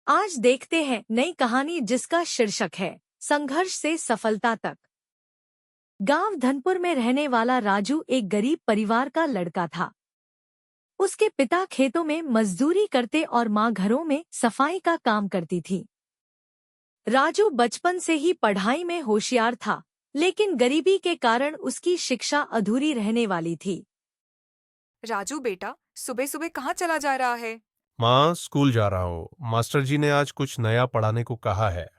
आज देखते हैं नई कहानी जिसका शीर्षक है संघर्ष से सफलता तक। गांव धनपुर में रहने वाला राजू एक गरीब परिवार का लड़का था। उसके पिता खेतों में मजदूरी करते और माँ घरों में सफाई का काम करती थी। राजू बचपन से ही पढ़ाई में होशियार था, लेकिन गरीबी के कारण उसकी शिक्षा अधूरी रहने वाली थी। राजू बेटा, सुबह सुबह कहाँ चला जा रहा है? माँ, स्कूल जा रहा हूँ। मास्टर जी ने आज कुछ नया पढ़ाने को कहा है।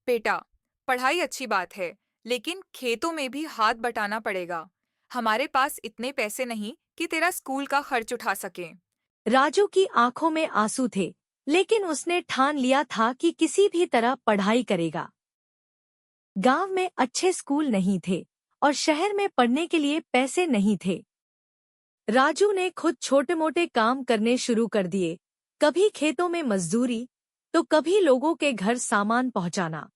बेटा, पढ़ाई अच्छी बात है, लेकिन खेतों में भी हाथ बटाना पड़ेगा। हमारे पास इतने पैसे नहीं कि तेरा स्कूल का खर्च उठा सकें। राजू की आंखों में आंसू थे, लेकिन उसने ठान लिया था कि किसी भी तरह पढ़ाई करेगा। गांव में अच्छे स्कूल नहीं थे और शहर में पढ़ने के लिए पैसे नहीं थे। राजू ने खुद छोटे-मोटे काम करने शुरू कर दिए, कभी खेतों में मजदूरी, तो कभी लोगों के घर सामान पहुंचाना।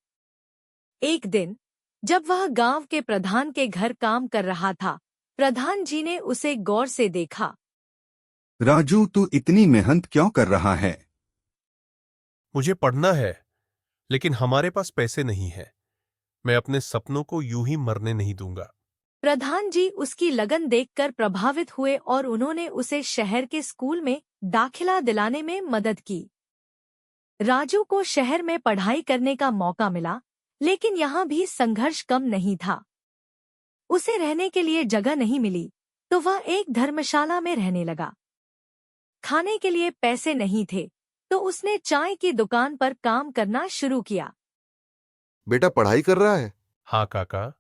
एक दिन, जब वह गांव के प्रधान के घर काम कर रहा था, प्रधान जी ने उसे गौर से देखा। राजू, तू इतनी मेहनत क्यों कर रहा है? मुझे पढ़ना है, लेकिन हमारे पास पैसे नहीं है। मैं अपने सपनों को यूं ही मरने नहीं दूंगा। प्रधान जी उसकी लगन देखकर प्रभावित हुए और उन्होंने उसे शहर के स्कूल में दाखिला दिलाने में मदद की। राजू को शहर में पढ़ाई करने का मौका मिला, लेकिन यहाँ भी संघर्ष कम नहीं था। उसे रहने के लिए जगह नहीं मिली, तो वह एक धर्मशाला में रहने लगा। खाने के लिए पैसे नहीं थे, तो उसने चाय की दुकान पर काम करना शुरू किया। बेटा, पढ़ाई कर रहा है? हाँ काका,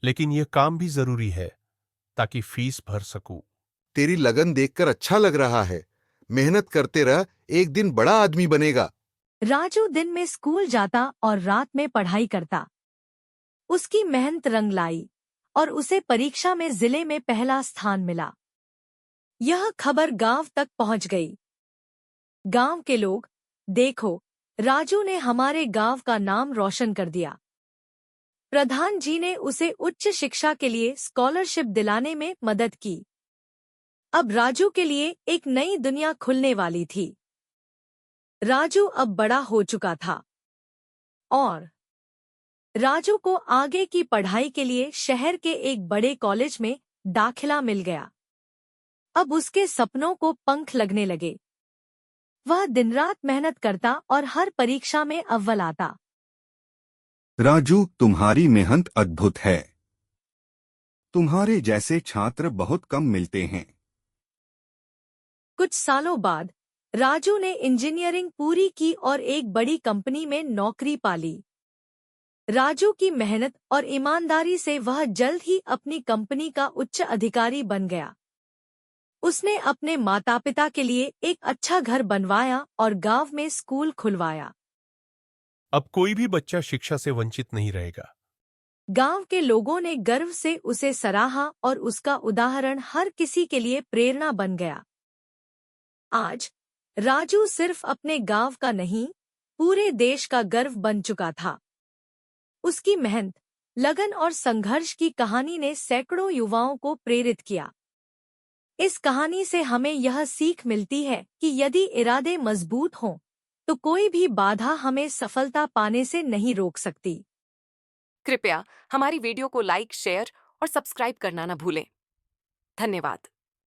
लेकिन यह काम भी जरूरी है ताकि फीस भर सकूं। तेरी लगन देखकर अच्छा लग रहा है। मेहनत करते रह, एक दिन बड़ा आदमी बनेगा। राजू दिन में स्कूल जाता और रात में पढ़ाई करता। उसकी मेहनत रंग लाई और उसे परीक्षा में जिले में पहला स्थान मिला। यह खबर गांव तक पहुंच गई। गांव के लोग, देखो, राजू ने हमारे गांव का नाम रोशन कर दिया। प्रधान जी ने उसे उच्च शिक्षा के लिए स्कॉलरशिप दिलाने में मदद की। अब राजू के लिए एक नई दुनिया खुलने वाली थी। राजू अब बड़ा हो चुका था और राजू को आगे की पढ़ाई के लिए शहर के एक बड़े कॉलेज में दाखिला मिल गया। अब उसके सपनों को पंख लगने लगे। वह दिन रात मेहनत करता और हर परीक्षा में अव्वल आता। राजू, तुम्हारी मेहनत अद्भुत है। तुम्हारे जैसे छात्र बहुत कम मिलते हैं। कुछ सालों बाद राजू ने इंजीनियरिंग पूरी की और एक बड़ी कंपनी में नौकरी पा ली। राजू की मेहनत और ईमानदारी से वह जल्द ही अपनी कंपनी का उच्च अधिकारी बन गया। उसने अपने माता पिता के लिए एक अच्छा घर बनवाया और गांव में स्कूल खुलवाया। अब कोई भी बच्चा शिक्षा से वंचित नहीं रहेगा। गांव के लोगों ने गर्व से उसे सराहा और उसका उदाहरण हर किसी के लिए प्रेरणा बन गया। आज राजू सिर्फ अपने गांव का नहीं, पूरे देश का गर्व बन चुका था। उसकी मेहनत, लगन और संघर्ष की कहानी ने सैकड़ों युवाओं को प्रेरित किया। इस कहानी से हमें यह सीख मिलती है कि यदि इरादे मजबूत हों, तो कोई भी बाधा हमें सफलता पाने से नहीं रोक सकती। कृपया हमारी वीडियो को लाइक, शेयर और सब्सक्राइब करना न भूलें। धन्यवाद।